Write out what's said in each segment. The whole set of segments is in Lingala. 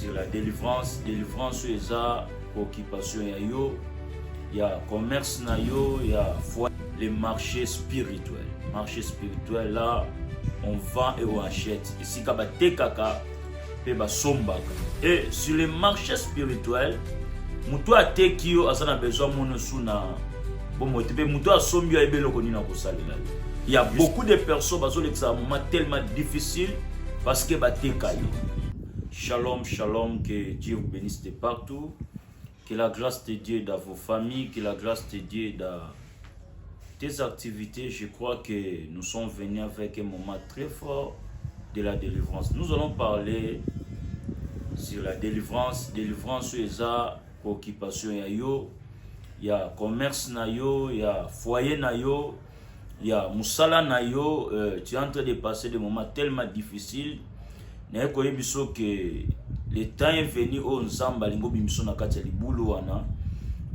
sur la délivrance eza occupation ya yo, ya commerce na yo, ya foi, les marchés spirituels. Marché spirituel là, on vend et on achète. Ici kaba tekaka pe ba sombaka. Et sur les marchés spirituels, mutu ateki yo asana besoin mono suna bon motepe mutu asombi ya ebelo koni na kosalela. Il y a beaucoup de personnes bazo l'exa un moment tellement difficile parce que ba teka yo. Shalom, shalom, que Dieu vous bénisse de partout. Que la grâce de Dieu dans vos familles, que la grâce de Dieu dans tes activités. Je crois que nous sommes venus avec un moment très fort de la délivrance. Nous allons parler sur la délivrance. Délivrance, c'est la occupation ya yo, il y a commerce na yo, il y a foyer na yo, il y a musala na yo. Tu es en train de passer des moments tellement difficiles. Na ko yebiso que le temps est venu au nzamba lingo bimiso na kati ya libulu wana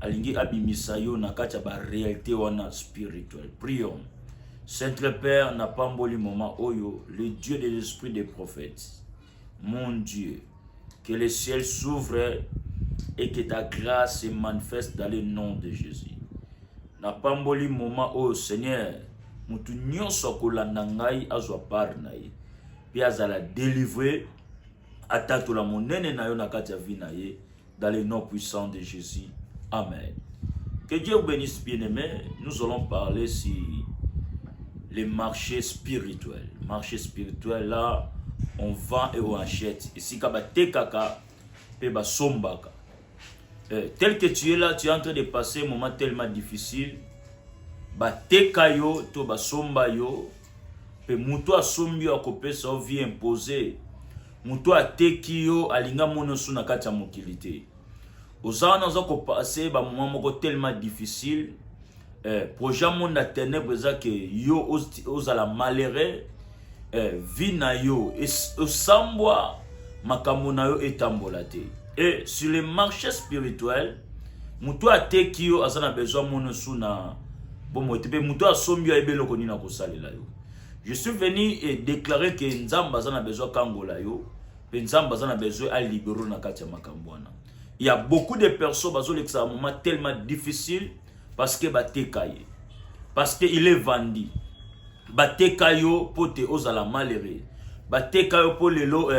alingi abimisa yo na kati ya ba réalité wana spirituelle. Prions. Saint-Père n'a pas mboli moment oyo, le Dieu de l'esprit des prophètes. Mon Dieu, que le ciel s'ouvre et que ta grâce se manifeste dans le nom de Jésus. N'a pas mboli moment oyo, Seigneur, mutu nyonso kolanda ngai azwa par na ye. Puis azala délivrer attaque la monnaie na yo na kati ya vie na ye dans le nom puissant de Jésus. Amen. Que Dieu vous bénisse bien-aimés. Nous allons parler sur les marchés spirituels. Marché spirituel là, on vend et on achète. Ici kaba tekaka pe ba sombaka. Tel que tu es là, tu es en train de passer un moment tellement difficile. Ba teka yo to ba somba yo. Pe mutu asombi yo akopesa yo vie imposée. Mutu ateki yo alinga mono suna kati ya mokili te. Ozana oza kopase ba moment moko tellement difficile. Projet monde na ténèbres eza ke yo ozala malheureux. Vie na yo osambwa makambo na yo etambola te. Et sur le marché spirituel, mutu ateki yo azana besoin mono suna bon motepe mutu asombi yo ebelo koni na kosalela yo. Je suis venu et déclarer que Nzamba a besoin kangola yo, et Nzamba a besoin à libérer na kati ya makambo wana. Il y a beaucoup de personnes bazo l'exa un moment tellement difficile parce que bateka ye. Parce que il est vendu. Bateka yo pote ozala malheureux. Bateka yo pour lelo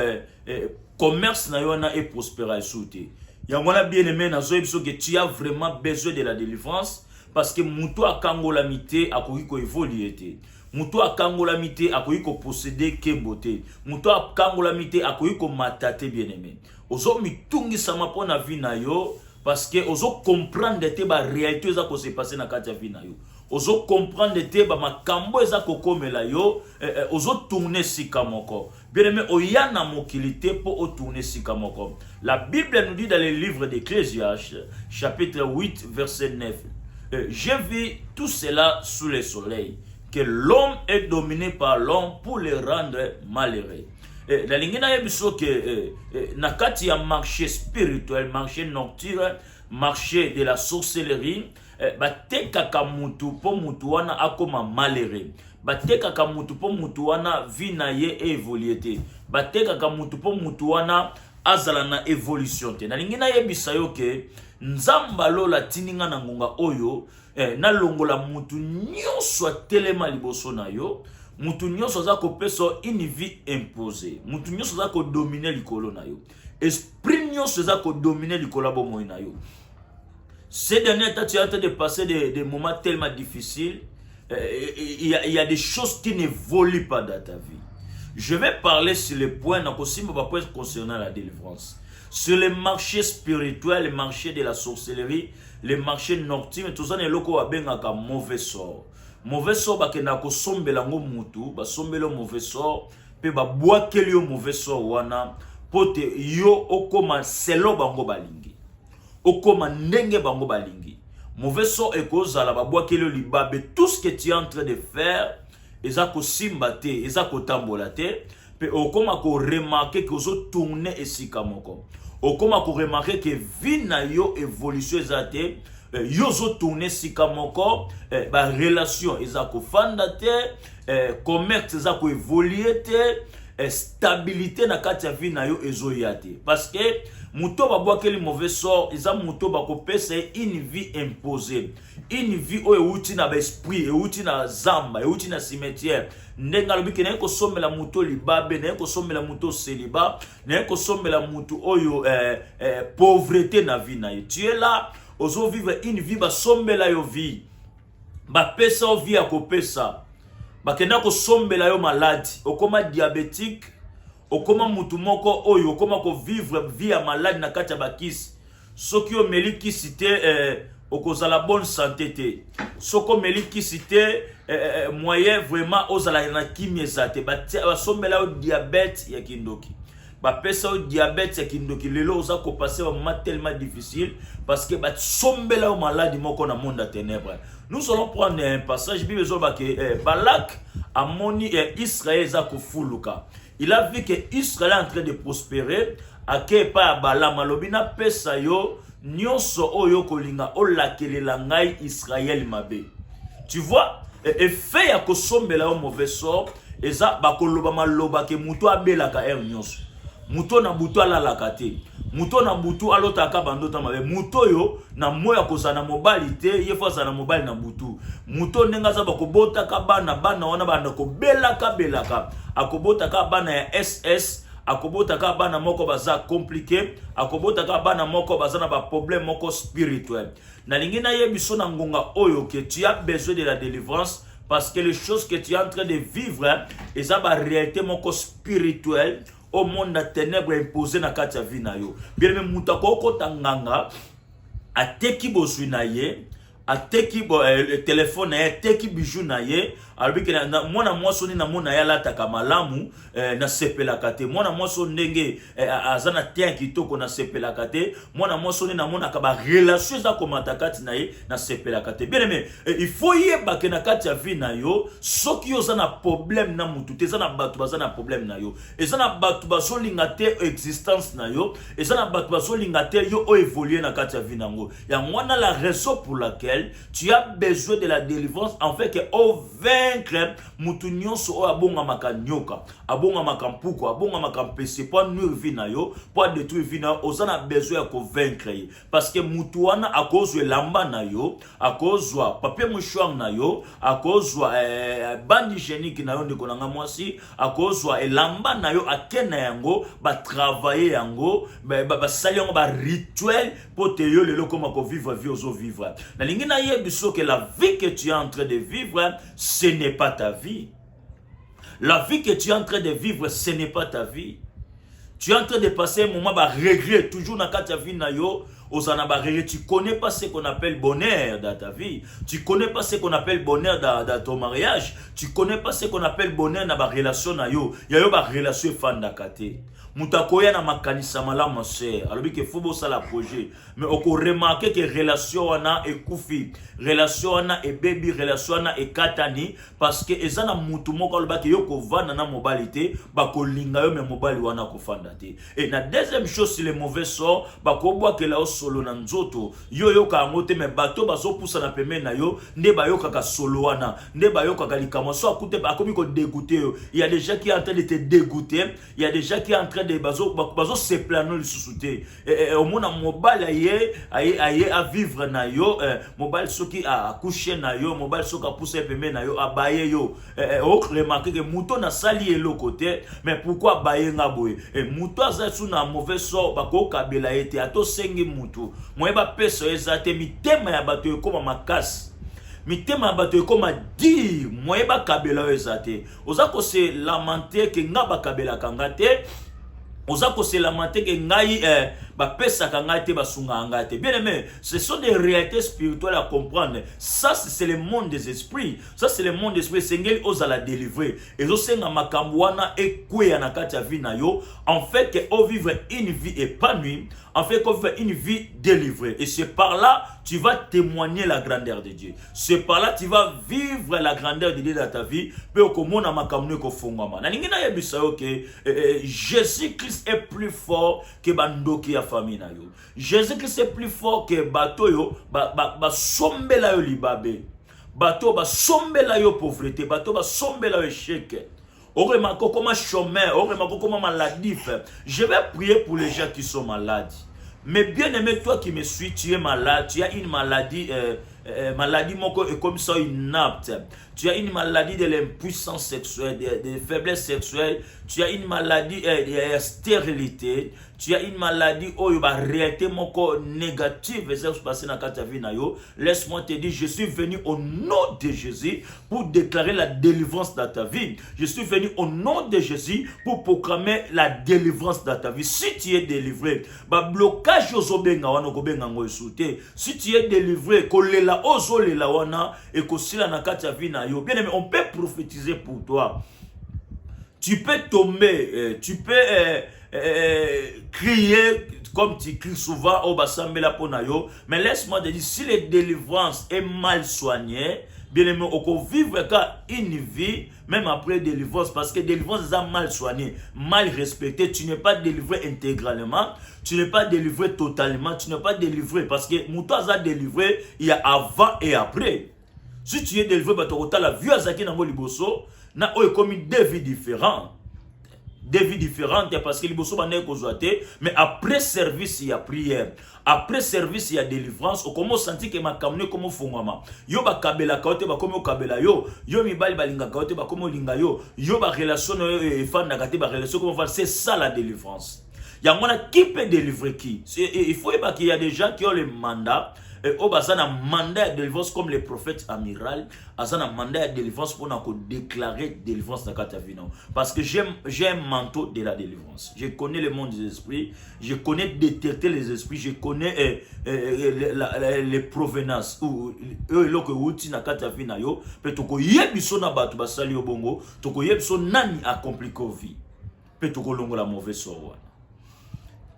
commerce na yo na et prospérer souté. Yangona bien-aimé na zo ebiso que tu as vraiment besoin de la délivrance parce que mutu akangola mité akoki ko évoluer te. Mutu akangola mité akoki ko posséder kembote. Mutu akangola mité akoki ko matate bien-aimé. Ozo mitungi sama pona vie na yo parce que ozo comprendre te ba réalité za ko se passer na kati ya vie na yo. Ozo comprendre te ba makambo eza ko komela yo, ozo tourner sika moko. Bien-aimé, oyana mokilité pour o tourner sika moko. La Bible nous dit dans le livre d'Ecclésiaste, chapitre 8 verset 9. J'ai vu tout cela sous le soleil, que l'homme est dominé par l'homme pour le rendre malheureux. La lingina yebiso que nakati ya marché spirituel, marché nocturne, marché de la sorcellerie, bateka kamutu po mutu wana akoma malheureux. Bateka kamutu po mutu wana vie na ye évolué. Bateka kamutu po mutu wana azala na évolution te. Na lingina yebisa yo ke nzamba lola tininga na ngonga oyo na longola mutu nyonso telema liboso na yo. Mutu nyonso za ko peso une vie imposée. Mutu nyonso za ko dominer likolo na yo. Esprit nyonso za ko dominer likolo bomo na yo. Ces derniers temps, tu es en train de passer des moments tellement difficiles. Il y a des choses qui n'évoluent pas dans ta vie. Je vais parler sur les points concernant la délivrance. Sur les marchés spirituels, les marchés de la sorcellerie, les marchés nocturnes, tout ça n'est pas mauvais sort. Mauvais sort, parce que nako sombela ngo mutu, ba sombelo mauvais sort, pe ba boakeli yo mauvais sort wana, pote yo okoma selo bango balingi. Okoma ndenge bango balingi. Mauvais sort ekozala ba boakeli yo libabe, tout ce que tu es en train de faire, ezako simbate, ezako tambola te, pe okoma ko remarquer que ozo tourner esika moko. Okoma ko remarquer que vie na yo évolution ezate, yozo tourner sika moko, ba relation ezako fanda te, commerce ezako évoluer te, stabilité na kati ya vie na yo ezoya te. Parce que muto babwakeli mauvais sort, eza muto bakopesa une vie imposée, une vie oyo euti na esprit, euti na zamba, euti na cimetière. Ndenga lobiki na kosombela muto libabe, na kosombela muto célibat, na kosombela muto oyo pauvreté na vie na yo. Tu es là, ozo vivre une vie basombela yo vie. Ba pesa o vie akopesa. Bakenda kosombela yo maladi, okoma diabétique, okoma mutu moko oyo, okoma ko vivre vie ya malade na kati ya bakisi. Soki yo meli kisi te, okozala bonne santé te. Soko meli kisi te, moyen vraiment ozala na kimia zate. Basombela yo diabète ya kindoki. Bapesa yo diabète ya kindoki. Lelo oza ko passer un moment tellement difficile parce que basombela yo maladi moko na monde à ténèbres. Nous allons prendre un passage, Balak a moni Israël zakofuluka. Il a vu que Israël est en train de prospérer. Ake pa Bala malobina pesa yo nyonso oyo kolinga olakelela ngai Israël mabe. Tu vois, effet ya kosombela yo mauvais sort, eza bakoloba maloba ke muto abelaka nyonso. Muto na buto alalaka te. Muto na butu alotaka bandota mabe. Muto yo na moya kozana mobali te, yefo sana mobali na butu. Muto nenga za bakobota ka bana wana bana ko belaka. Akobota ka bana ya SS, akobota ka bana moko baza compliqué, akobota ka bana moko baza na ba problème moko spirituel. Na lingina yebiso na ngonga oyo que tu as besoin de la délivrance parce que les choses que tu es en train de vivre, eza ba réalité moko spirituelle. Au monde na ténèbres imposé na kati ya vie na yo. Bien même mutako kota nganga ateki bosui na ye, ateki téléphone na ye, ateki bijou na ye, alobiki na mwana mwaso ni na mona ya lata kamalamu na sepelaka te. Mwana mwaso ndenge azana tien kitoko na sepelaka te. Mwana mwaso ni na mona ka ba relation za komata kati na ye na sepelaka te. Bien aimé, il faut yeba ke na kati ya vie na yo, soki yo za na problème na mutu te, za na batu baza na problème na yo. Eza na batu bazo linga te existence na yo, eza na batu bazo linga te yo o évoluer na kati ya vie nango. Ya mwana la raison pour laquelle tu as besoin de la délivrance en fait que au vaincre mutu nyonso o abonga makanyoka, abonga makampuko, abonga makampese pour nuire vie na yo, pour détruire vie na yo, ozana besoin ya convaincre parce que mutu wana akozwe lamba na yo, akozwa papier mouchoir na yo, akozwa bande hygiénique na yo ndeko nanga mwasi, akozwa lamba na yo akena yango ba travailler yango, ba sali yango ba rituel pour te yo lelo koma ko vivre vie ozo vivre. Na lingina yebiso que la vie que tu es en train de vivre, ce n'est pas ta vie. La vie que tu es en train de vivre, ce n'est pas ta vie. Tu es en train de passer un moment de regret, toujours dans ta vie na yo. Tu connais pas ce qu'on appelle bonheur dans ta vie. Tu connais pas ce qu'on appelle bonheur dans ton mariage. Tu connais pas ce qu'on appelle bonheur dans la relation na yo. Ya yo ba relation fanda kate. Mutakoya na makanisa malamu sœur. Alors que faut bossa la projet. Mais on remarque que relation wana ekufi, relation wana e baby, relation wana e katani parce que ezana mutu moko alobaki yo ko vana na mobilité, ba ko linga yo me mobile wana ko fanda te. Et la deuxième chose c'est le mauvais sort, ba ko boa que la solo na nzoto yo yo ka ngote me bato bazo poussa na peme na yo nde ba yo kaka solo wana nde ba yo kaka likama so akute ba komi ko dégoûter yo. Il y a des gens qui sont en train de te dégoûter, il y a des gens qui sont en train de bazo se plaindre le sous-souté au mona mobile aye à vivre na yo mobile soki a coucher na yo mobile soki a pousser peme na yo abaye yo o remarquer que muto na sali le côté mais pourquoi baye nga boye muto azasu na mauvais sort ba ko kabela ete ato sengi mutu moyeba peso ezate mitema ya bato ekoma makasi mitema ya bato ekoma di moyeba kabela ezate ozako se lamenter ke nga bakabela kangate ozako se lamenter ke ngai pesa kangate basunga ngate. Bien aimé, ce sont des réalités spirituelles à comprendre. Ça c'est le monde des esprits. Ça c'est le monde des esprits. Sengeli oza la délivrer. Et zo senga makambwana e kwe na kati ya vie na yo. En fait que o vivre une vie épanouie, en fait qu'on vivre une vie délivrée. Et c'est par là tu vas témoigner la grandeur de Dieu. C'est par là tu vas vivre la grandeur de Dieu dans ta vie. Pe okomona makamune ko fongama. Na ningina yebisa yo ke Jésus-Christ est plus fort que bandoki ya famille na yo. Jésus-Christ est plus fort que bato yo ba sombela yo libabe. Bato ba sombela yo pauvreté, bato ba sombela yo échec. Oremako comme chômeur, oremako comme maladif. Je vais prier pour les gens qui sont malades. Mais bien aimé, toi qui me suis, tu es malade, tu as une maladie, maladie comme ça inapte. Tu as une maladie de l'impuissance sexuelle, de faiblesse sexuelle. Tu as une maladie de stérilité. Tu as une maladie où il va réalité négative. Laisse-moi te dire, je suis venu au nom de Jésus pour déclarer la délivrance dans ta vie. Je suis venu au nom de Jésus pour proclamer la délivrance dans ta vie. Si tu es délivré, blocage si tu es délivré, bien aimé, on peut prophétiser pour toi. Tu peux tomber, tu peux crier comme tu cries souvent au Bassambela Ponayo, mais laisse-moi te dire, si la délivrance est mal soignée, bien aimé, on peut vivre une vie, même après délivrance, parce que délivrance est mal soignée, mal respectée. Tu n'es pas délivré intégralement, tu n'es pas délivré totalement, tu n'es pas délivré, parce que Moutouaza délivré, il y a avant et après. Si tu es délivré, la vie à Zaki Nango Liboso, na o comme deux vies différentes. Des vies différentes parce que Liboso n'est qu'aujourd'hui, mais après service, il y a prière. Après service, il y a délivrance. On commence à sentir que ma kamne comme fongama. Yo ba kabela kaote ba comme kabela yo. Yo mi bali balinga kaote ba comme linga yo. Yo ba relation fan nagate ba relation comme c'est ça la délivrance. Il y a un qui peut délivrer qui. Il faut pas qu'il y a des gens qui ont le mandat. Et au bas, un mandat de délivrance comme les prophètes amiral, un mandat de délivrance pour déclarer délivrance dans ta vie. Parce que j'ai un manteau de la délivrance. Je connais le monde des esprits, je connais détecter les esprits, je connais les provenances. Ou eux que outi na kata vie na yo, pe toko yebiso na batu basali yo bongo, toko yebiso nani accompli ko vie. Pe toko longo la mauvaise sorte.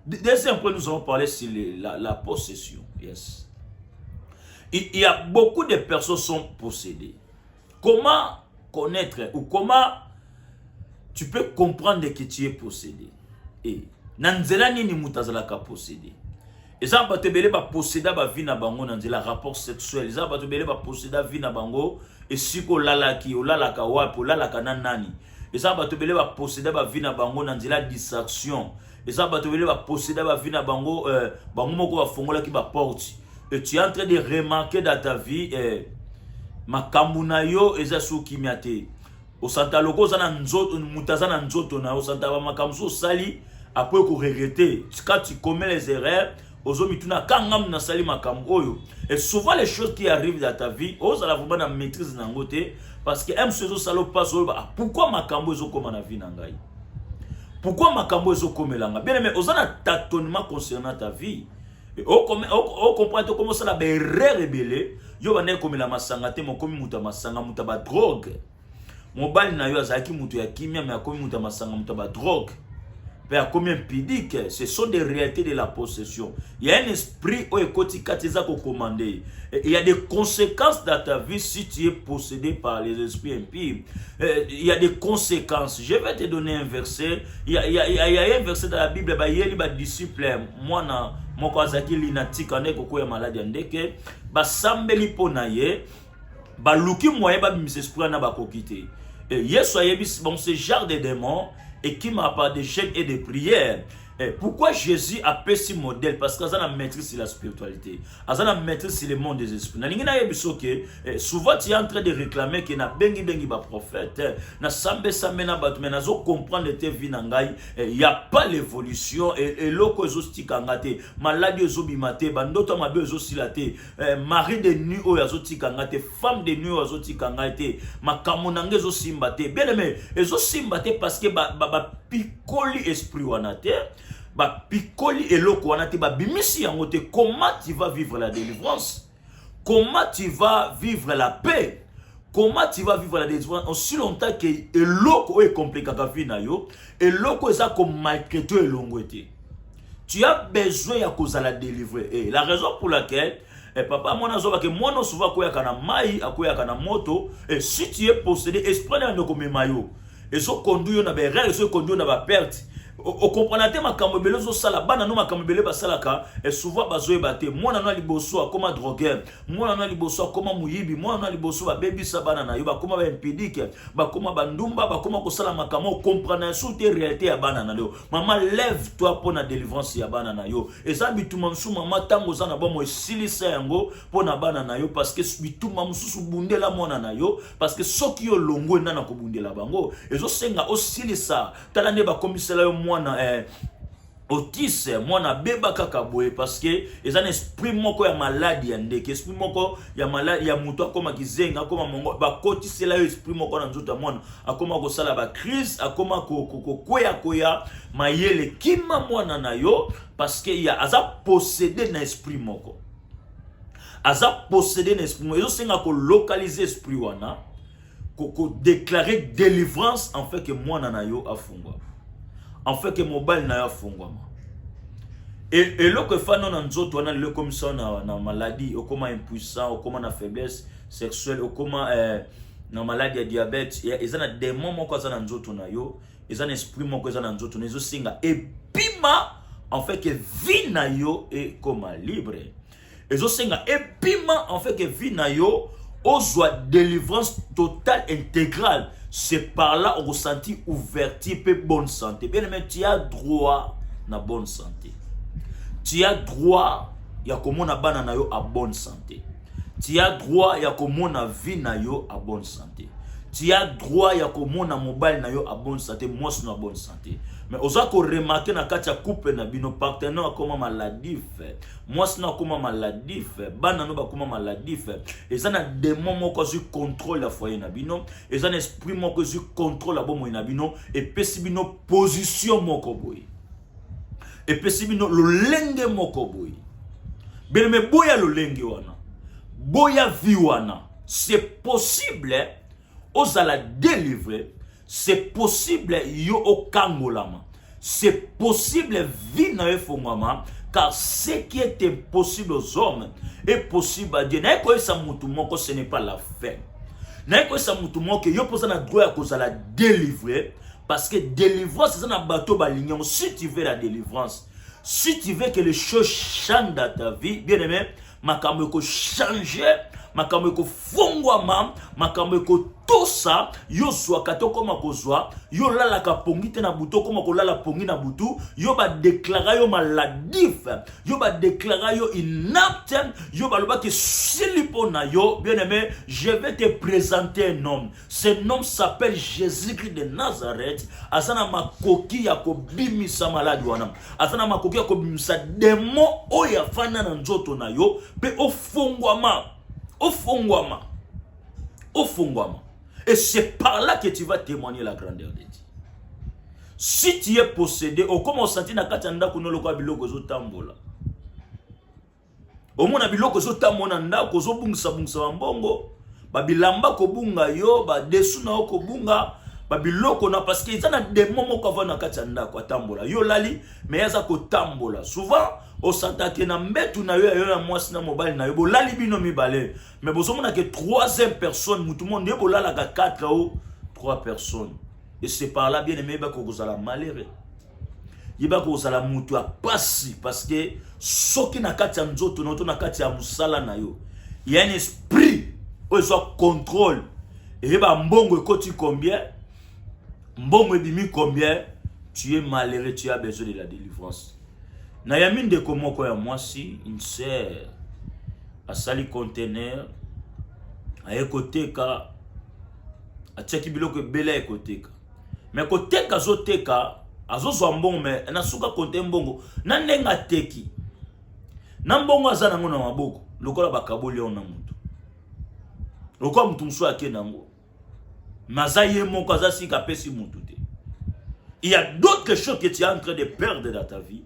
Deuxième point, nous allons parler sur la possession. Yes. Il y a beaucoup de personnes qui sont possédées. Comment connaître ou comment tu peux comprendre que tu es possédé? Et nanzela nini mutazala ka possédé. Et ça va te belé ba posséda ba vie na bango nanzela rapport sexuel. Ça va te belé ba posséda vie na bango et siko lalaki o lalaka wapo lalaka nani. Et ça va te belé ba posséda ba vie na bango nanzela distraction. Et ça va te belé ba posséda ba vie na bango bango moko ba fongola ki ba porte. Et tu es en train de remarquer dans ta vie, Makamunayo ezasu kimiate. Au Santa Logo, Moutazana Nzotona, au Santa Makamso Sali, après qu'on regrette. Quand tu commets les erreurs, aux hommes, tu n'as qu'un homme dans Sali Makamoyo. Et souvent, les choses qui arrivent dans ta vie, aux ala vraiment dans maîtrise dans côté, parce que M. Sezo Salo passe pourquoi Makambo est comme la vie n'angaï? Pourquoi Makambo est comme l'anga? Bien aimé, aux ala tâtonnement concernant ta vie. On comprend comment ça la rebelle yo bane comme la masanga te mo comme muta masanga muta ba drogue mobile na yo azaki mutu ya kimia mais comme muta masanga muta ba drogue mais comme impidique. Ce sont des réalités de la possession. Il y a un esprit où ekoti katiza ko commander. Il y a des conséquences dans ta vie si tu es possédé par les esprits impies. Il y a des conséquences. Je vais te donner un verset. Il y a un verset dans la Bible. Bah yeli ba disciple moi na moko azaki linatika ne koko ya malade ndeke ba sambeli ponaye ba luki moye ba bimise esprit na ba kokite. Yesu ayebis bon ce genre de démons et qui m'a pas de jeûne et de prière. Pourquoi Jésus a fait ce modèle? Parce qu'il a maîtrise sur la spiritualité. Il a maîtrise sur le monde des esprits. Souvent tu es en train de réclamer qu'il y a bengi ba prophète. Na sambe sambe na batu mais nazo comprendre tes vies nangai. Il y a pas l'évolution et loko ezosti kangate. Maladie ezobimate, bandoto mabe ezosilate. Mari de nuit o yazoti kangate, femme de nuit o yazoti kangate. Makamonange ezosimbate. Bien aimé, ezosimbate parce que ba picoli esprit wanate. Ba picoli eloko wanate ba bimisi yangote. Comment tu vas vivre la délivrance? Comment tu vas vivre la paix? Comment tu vas vivre la délivrance aussi longtemps que eloko est compliqué ka vie na yo, eloko eza comme maltraité elongwete. Tu as besoin ya kozala délivrer. Et la raison pour laquelle papa mona zoba que mona souvent koya kana mai akoya kana moto et si tu es possédé esprit na ndoko memayo et so conduire na berre et so conduire na ba perte. O comprenez makambo ebele zo sala bana no makambo ebele basalaka et souvent bazoye bate mwana no liboso akoma drogueur mwana no liboso akoma muyibi mwana no liboso ba bebisa bana na yo bakoma ba impédique bakoma bandumba bakoma kosala makambo comprendre surtout réalité ya bana na yo maman lève toi pour na délivrance ya bana na yo eza bituma msu mama tango za na bomo esilisa yango pour na bana na yo parce que bituma msusu bundela mwana na yo parce que soki yo longo ndana ko bundela bango ezo senga osilisa tala ne ba komisela yo mwana autiste mwana beba kaka boye parce que ils ont un esprit moko ya maladie ndeke esprit moko ya maladie ya muto akoma kizenga akoma mongo ba kotisi la esprit moko na nzoto mwana akoma ko sala ba crise akoma ko koya mayele kima mwana na yo parce que ya aza possédé na esprit moko aza possédé na esprit moko yo senga ko localiser esprit wana ko déclarer délivrance en fait que mwana na yo afungwa en fait que mobile na ya fungwama et lo que fa non nzoto wana le comme ça na maladie okoma impuissant okoma na faiblesse sexuelle okoma na maladie ya diabète ils ont des moments ko za na nzoto na yo ils ont esprit moko za na nzoto na zo singa epima en fait que vie na yo est comme libre ezo singa epima en fait que vie na yo ozwa délivrance totale intégrale. C'est par là on ressentit ouverture et bonne santé. Bien aimé, tu as droit na bonne santé. Tu as droit ya komona bana na yo à bonne santé. Tu as droit ya komona vie na yo à bonne santé. Tu as droit ya komona mobile na yo à bonne santé, moi na bonne santé. Mais oza ko remarquer na kati ya couple na bino partenaire akoma maladif. Moi na akoma maladif, bana no bakoma maladif. Eza na démon moko zu contrôle la foyer na bino, eza na esprit moko zu contrôle la bomo na bino et pesi bino position moko boy. Et pesi bino lolenge moko boy. Bien mais boya lolenge wana. Boya vi wana. C'est possible ozala délivrer. C'est possible yo okangolama. C'est possible vie na efongama car ce qui est impossible aux hommes est possible à Dieu. Na ko esa mutu moko ce n'est pas la fin. Na ko esa mutu moko yo posa na droit ya kozala délivrer parce que délivrance c'est na bateau balignon. Si tu veux la délivrance, si tu veux que les choses changent dans ta vie, bien aimé, makambo ko changer, makambo ko fongwama, makambo ko tosa, yo zwa katoko makozwa, yo lala ka pongi te na buto koma ko lala pongi na butu, yo ba déclarer yo maladif, yo ba déclarer yo inapte, yo ba loba ke silipo na yo, bien aimé, je vais te présenter un homme. Ce nom s'appelle Jésus-Christ de Nazareth, asana makoki ya ko bimisa maladi wana. Asana makoki ya ko bimisa démon oya fana na nzoto na yo, pe ofongwama. Ofongwama. Et c'est par là que tu vas témoigner la grandeur de Dieu. Si tu es possédé, au comment on sentit na katanda kuno lokwa biloko zo tambola. Au mona biloko zo tamona nda ko zo bungsa mbongo, ba bilamba ko bunga yo, ba desu na ko bunga, ba biloko na parce que izana des moments ko va na katanda ko tambola. Yo lali, mais yaza ko tambola. Souvent o santake na mbetu na yo na mwasi na mobile na yo bo lali bino mibale mais bozo mona que troisième personne mutu monde bo lala ka 4 ou 3 personnes et c'est par là bien aimé ba ko kozala malheureux yiba ko kozala mutu a pasi parce que soki na kati ya nzoto noto na kati ya musala na yo il y a un esprit où il soit contrôle et ba mbongo ekoti combien mbongo ebimi combien tu es malheureux tu as besoin de la délivrance. Na yamine de komoko ya mwasi une sœur a sali conteneur a ekoteka a tcheki biloko bela ekoteka mais koteka zoteka azozwa mbongo mais na suka konte mbongo na ndenga teki na mbongo azana ngona maboko lokola bakaboli ona mutu lokola mutu mso akenango mazaye moko azasi ka pesi mutu te. Il y a d'autres choses que tu es en train de perdre dans ta vie.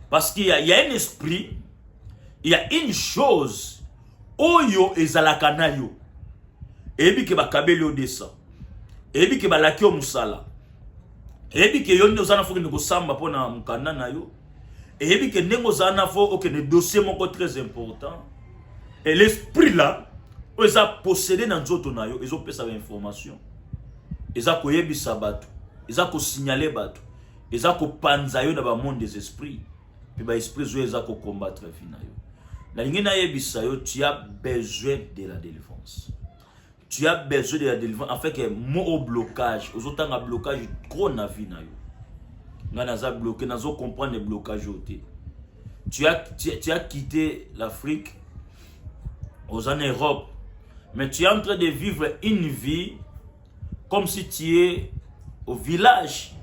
Parce qu'il y a un esprit, il y a une chose, oyo ezalaka yo. Ebi ke bakabeli odesa. Ebi ke balaki o musala. Ebi ke yonde ozana fo ke ndeko samba pona mukanda na yo. Ebi ke ndengo ozana fo ok ne dossier moko très important. Et l'esprit là, oza possédé na nzoto na yo, ezo pesa ba information. Eza koyebisa bato, eza ko signaler bato. eza ko panza yo na ba monde des esprits. Puis ba esprit zo eza ko combattre vie na yo. Na lingi na yebisa yo, tu as besoin de la délivrance. Tu as besoin de la délivrance. En fait que mo au blocage, aux autant un blocage trop na vie na yo. Nga naza bloqué, nazo comprendre le blocage oté. Tu as quitté l'Afrique aux en Europe, mais tu es en train de vivre une vie comme si tu es au village.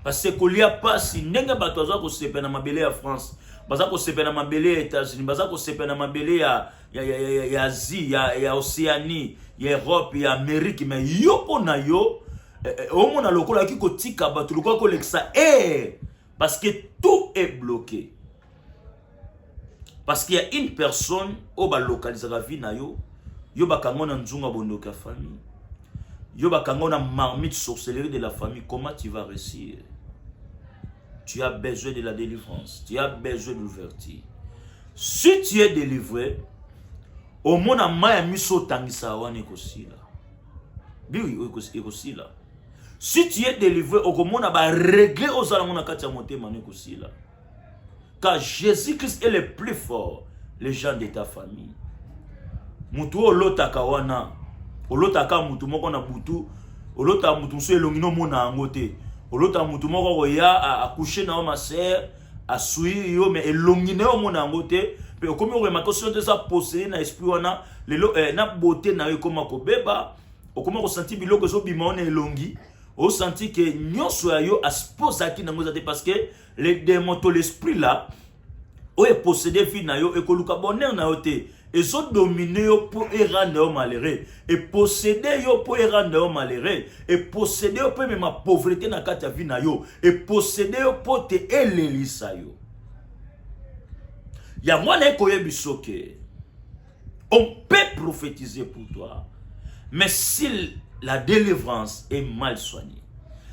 Parce que qu'il n'y a pas si n'enga batoza ko sepe na mabele ya France, baza ko sepe na mabele ya États-Unis, baza ko sepe na mabele ya Asie, ya Océanie, ya Europe, ya Amérique, mais yo pona yo au mona lokola ki ko tika bato lokola ko leksa parce que tout est bloqué. Parce qu'il y a une personne au ba localiser la vie na yo, yo ba kango na nzunga bondoka famille. Yo ba kango na marmite sorcellerie de la famille, comment tu vas réussir? Tu as besoin de la délivrance, tu as besoin d'ouverture. Si tu es délivré, au monde a maya miso tangisa wane kosila. Oui, kosila. Si tu es délivré, au monde a régler aux alamona katia monte mane kosila. Car Jésus-Christ est le plus fort, les gens de ta famille. Mutu olota kawana, olota mutu moko na butu, olota mutu so elongino mona angote, olota mutu moko ya accoucher na ma sœur, asui yo mais elongino mona angote, pe okomi remako so de ça posséder na esprit wana, lelo na beauté na yo koma ko beba, okoma ko sentir biloko so bima on elongi, o senti que nyonso ya yo asposaki na ngozate parce que les démons to l'esprit là o est possédé vie na yo e koluka bonheur na yo te. Et so dominer yo pour rendre yo malheureux. Et posséder yo pour rendre yo malheureux. Et posséder yo pour même ma pauvreté na kati ya vie na yo. Et posséder yo pour te elelisa yo. Ya mwana ekoye bisoke. On peut prophétiser pour toi. Mais si la délivrance est mal soignée,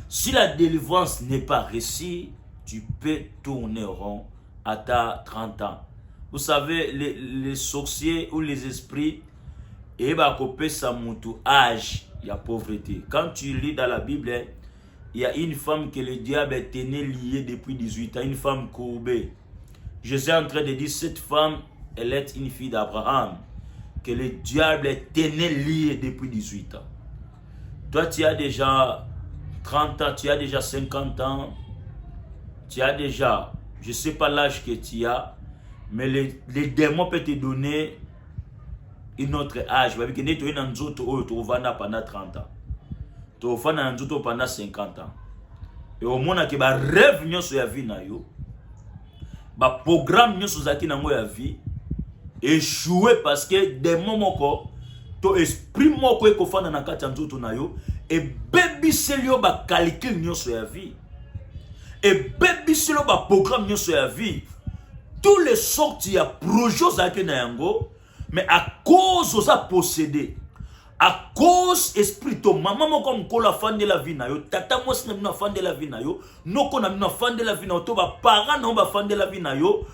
si la délivrance n'est pas réussie, tu peux tourner rond à ta 30 ans. Vous savez, les sorciers ou les esprits, et bah couper sa moutou âge, il y a pauvreté. Quand tu lis dans la Bible, il y a une femme que le diable tenait liée depuis 18 ans, une femme courbée. Je suis en train de dire, cette femme, elle est une fille d'Abraham, que le diable tenait liée depuis 18 ans. Toi, tu as déjà 30 ans, tu as déjà 50 ans, tu as déjà, je ne sais pas l'âge que tu as, mais les démons peuvent te donner un autre âge. Parce que tu es dans pendant 30 ans. Tu es pendant 50 ans. Et au moment où tu as rêve sur la vie, le programme sur la vie, échoué parce que les démons, ton esprit moko eko fana na kati nzoto na yo et baby selio ba calcul nyonso ya vie et baby selio ba programme nyonso ya vie tous les sorties ya projet za ke na yango mais à cause osa posséder à cause esprit to maman moko mkola fan de la vie na yo tata mwasi na bino fan de la vie na yo noko na bino fan de la vie na yo to ba parents na ba fan de la vie na yo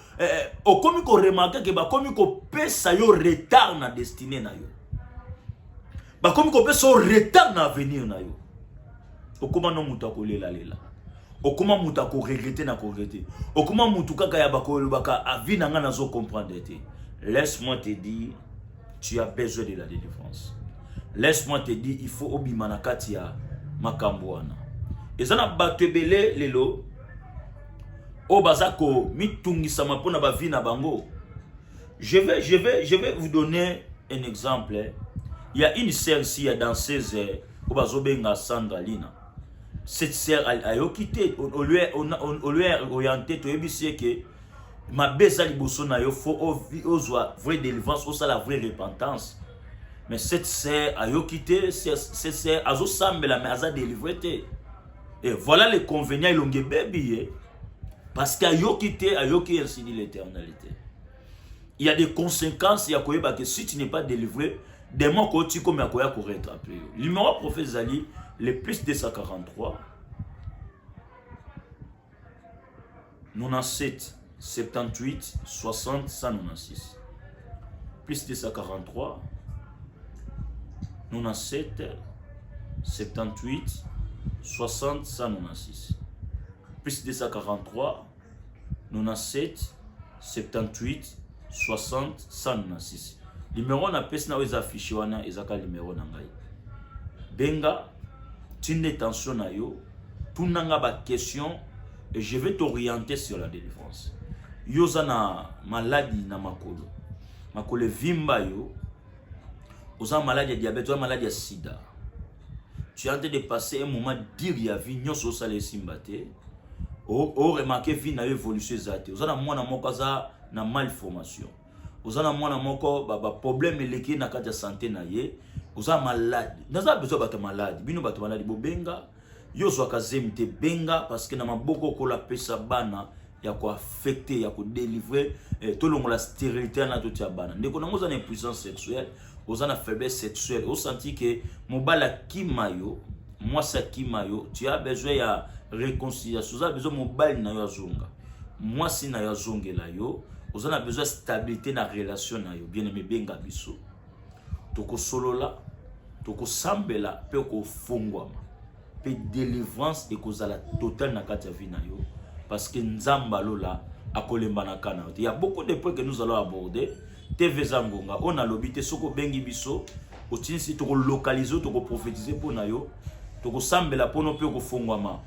okomi ko remarquer que ba komi ko pesa yo retard na destinée na yo. Bah comme qu'on peut se retard dans l'avenir na yo. Okuma no muta ko lela lela. Okuma muta ko regretter na ko regretter. Okuma mutu kaka ya bako baka avi na nga nazo comprendre te. Laisse-moi te dire, tu as besoin de la délivrance. Laisse-moi te dire, il faut obima na kati ya makambo wana. Ezana batebele lelo o bazako mitungisa mapona ba vi na bango. Je vais vous donner un exemple. Il y a une sœur ici, il y a danseuse au Bazobenga Sandalina. Cette sœur a quitté, on lui a orienté, tu sais que ma besa liboso na yo faut aux vraie délivrance, au la vraie repentance. Mais cette sœur a quitté, cette sœur a sambela mais a délivré. Et voilà les convénients longue baby parce qu'à quitté, a qui ainsi dit l'éternalité. Il y a des conséquences, il y a quoi que si tu n'es pas délivré, des mots que tu comme à quoi pour rattraper. Le numéro prophète Zali, le plus 243 97 78 60 196. Plus 243 97 78 60 196. Plus 243 97 78 60 196. Numéro na pesi na weza affiché wana ezaka numéro na ngai. Benga tinde tension na yo, tunanga ba question et je vais t'orienter sur la délivrance. Yoza na maladie na makolo. Makolo vimba yo. Oza maladie de diabète, oza maladie de sida. Tu es en train de passer un moment dire ya vie nyonso sale simbate. O remarqué vie na évolution zate. Oza na mwana moko za na malformation. Oza na mwana moko ba problème eleki na kati ya santé na ye. Oza malade. Naza besoin bato malade. Bino bato malade bobenga. Yo zo akazemite benga parce que na maboko ko la pesa bana ya ko affecter ya ko délivrer tout le monde la stérilité na tout ya bana. Ndeko nango za na impuissance sexuelle, oza na faiblesse sexuelle. O senti que mobala kimayo, moi ça kimayo, tu as besoin ya réconciliation. Tu as besoin mobile na yo azonga. Moi si na yo azongela yo, oza na besoin stabilité na relation na yo. Bien aimé benga biso. Toko solola, toko sambela pe ko fongwama. Pe délivrance et kozala totale na kati ya vie na yo parce que nzamba lola akolemba na kana. Il y a beaucoup de points que nous allons aborder. TV Zangonga on a lobité soko bengi biso otinisi toko localiser toko prophétiser pour na yo toko sambela pour no pe ko fongwama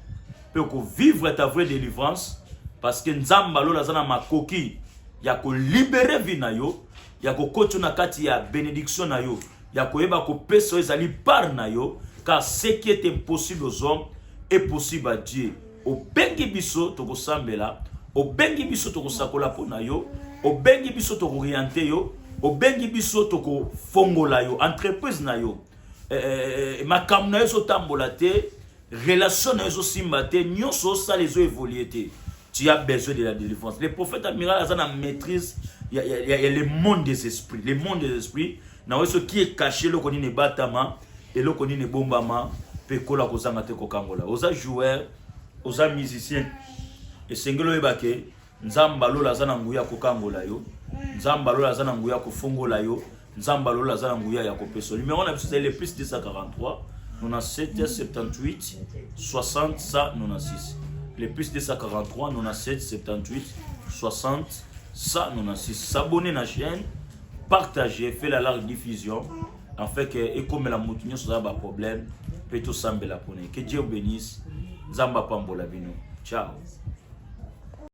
pe ko vivre ta vraie délivrance parce que nzamba lola zana makoki ya ko libérer vie na yo ya ko koto na kati ya bénédiction na yo ya ko eba ko peso ezali par na yo. Car ce qui est impossible aux hommes est possible à Dieu. Au bengi biso toko sambela, au bengi biso toko sakola pona yo, au bengi biso toko orienter yo, au bengi biso toko fongola yo, entreprise na yo. Makam na yo so tambola te, relation na yo so simba te, nyonso sa les yo évoluer te. Tu as besoin de la délivrance. Le prophète amiral a la maîtrise, il y a le monde des esprits, le monde des esprits. Na ce qui est caché le koni ne batama. Et là, on est bombama, pekola kozanga te kokangola. Oza joueur, oza musicien. Et sengelo ebake, nzamba lola zana nguya kokangola yo, nzamba lola zana nguya kofongola yo, nzamba lola zana nguya ya kopeso. Numéro na c'est le plus 243 97 78 60 196. Le plus 243 97 78 60 196. S'abonner na chaîne, partager, faire la large diffusion. En fait, que comme la moutonnière sur un problème, peut tout sembler la pone. Que Dieu bénisse. Zamba Pambola Bino. Ciao.